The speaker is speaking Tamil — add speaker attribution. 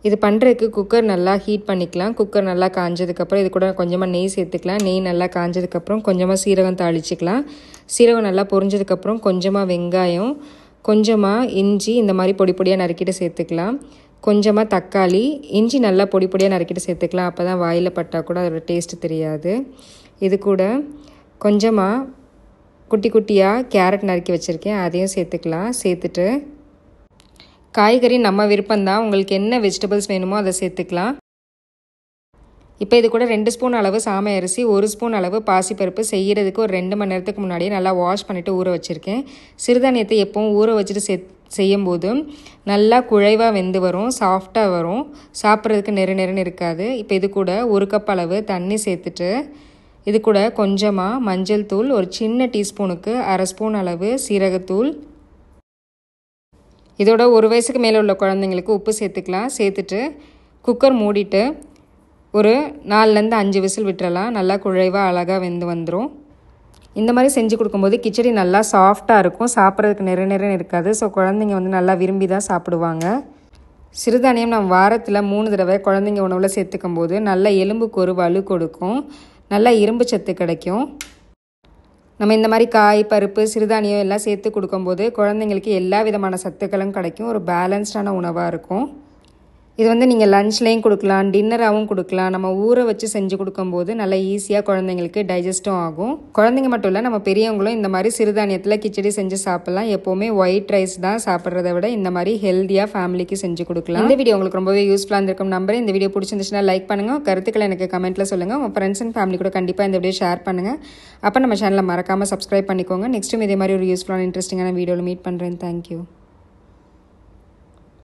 Speaker 1: இது பண்ணுறதுக்கு குக்கர் நல்லா ஹீட் பண்ணிக்கலாம். குக்கர் நல்லா காஞ்சதுக்கப்புறம் இது கூட கொஞ்சமாக நெய் சேர்த்துக்கலாம். நெய் நல்லா காஞ்சதுக்கப்புறம் கொஞ்சமாக சீரகம் தாளிச்சிக்கலாம். சீரகம் நல்லா பொரிஞ்சதுக்கப்புறம் கொஞ்சமாக வெங்காயம், கொஞ்சமாக இஞ்சி இந்த மாதிரி பொடி பொடியாக நறுக்கிட்டு சேர்த்துக்கலாம். கொஞ்சமாக தக்காளி, இஞ்சி நல்லா பொடி பொடியாக நறுக்கிட்டு சேர்த்துக்கலாம். அப்போ தான் வாயில் பட்டால் கூட அதோட டேஸ்ட்டு தெரியாது. இது கூட கொஞ்சமாக குட்டி குட்டியாக கேரட் நறுக்கி வச்சுருக்கேன், அதையும் சேர்த்துக்கலாம். சேர்த்துட்டு காய்கறி நம்ம விருப்பம்தான், உங்களுக்கு என்ன வெஜிடபிள்ஸ் வேணுமோ அதை சேர்த்துக்கலாம். இப்போ இது கூட 2 ஸ்பூன் அளவு சாமை அரிசி, 1 ஸ்பூன் அளவு பாசிப்பருப்பு செய்கிறதுக்கு ஒரு 2 மணி நேரத்துக்கு முன்னாடியே நல்லா வாஷ் பண்ணிவிட்டு ஊற வச்சுருக்கேன். சிறுதானியத்தை எப்பவும் ஊற வச்சுட்டு செய்யும்போது நல்லா குழைவாக வெந்து வரும், சாஃப்டாக வரும், சாப்பிட்றதுக்கு நெருன்னு இருக்காது. இப்போ இது கூட 1 கப் அளவு தண்ணி சேர்த்துட்டு இது கூட கொஞ்சமாக மஞ்சள் தூள், ஒரு சின்ன டீஸ்பூனுக்கு 1/2 ஸ்பூன் அளவு சீரகத்தூள், இதோட 1 வயசுக்கு மேலே உள்ள குழந்தைங்களுக்கு உப்பு சேர்த்துக்கலாம். சேர்த்துட்டு குக்கர் மூடிட்டு ஒரு 4லேருந்து 5 விசில் விட்டுறலாம். நல்லா குழைவாக அழகாக வெந்து வந்துடும். இந்த மாதிரி செஞ்சு கொடுக்கும்போது கிச்சடி நல்லா சாஃப்டாக இருக்கும், சாப்பிட்றதுக்கு நெருன்னு இருக்காது. ஸோ குழந்தைங்க வந்து நல்லா விரும்பி தான் சாப்பிடுவாங்க. சிறுதானியம் நம்ம வாரத்தில் 3 தடவை குழந்தைங்க உணவில் சேர்த்துக்கும் போது நல்ல எலும்புக்கு ஒரு வலு கொடுக்கும், நல்ல இரும்பு சத்து கிடைக்கும். நம்ம இந்த மாதிரி காய், பருப்பு, சிறுதானியம் எல்லாம் சேர்த்து கொடுக்கும்போது குழந்தைங்களுக்கு எல்லா விதமான சத்துக்களும் கிடைக்கும். ஒரு பேலன்ஸ்டான உணவாக இருக்கும். இது வந்து நீங்கள் லஞ்ச்லேயும் கொடுக்கலாம், டின்னராகவும் கொடுக்கலாம். நம்ம ஊற வச்சு செஞ்சு கொடுக்கும்போது நல்லா ஈஸியாக குழந்தைங்களுக்கு டைஜஸ்ட்டும் ஆகும். குழந்தைங்க மட்டும் இல்லை, நம்ம பெரியவங்களும் இந்த மாதிரி சிறுதானியத்தில் கிச்சடி செஞ்சு சாப்பிட்லாம். எப்போவுமே ஒயிட் ரைஸ் தான் சாப்பிட்றத விட இந்த மாதிரி ஹெல்த்தியாக ஃபேமிலிக்கு செஞ்சு கொடுக்கலாம். இந்த வீடியோ உங்களுக்கு ரொம்பவே யூஸ்ஃபுல்லாக இருந்திருக்கும் நம்புறேன். இந்த வீடியோ பிடிச்சிருந்துச்சுன்னா லைக் பண்ணுங்கள், கருத்துக்களை எனக்கு கமெண்ட்டில் சொல்லுங்கள். உங்கள் ஃப்ரெண்ட்ஸ் அண்ட் ஃபேமிலி கூட கண்டிப்பாக இந்த வீடியோ ஷேர் பண்ணுங்கள். அப்போ நம்ம சேனலை மறக்காமல் சப்ஸ்கிரைப் பண்ணிக்கோங்க. நெக்ஸ்ட்டும் இதே மாதிரி ஒரு யூஸ்ஃபுல்லான இன்ட்ரெஸ்டிங்கான வீடியோவில் மீட் பண்ணுறேன். தேங்க்யூ.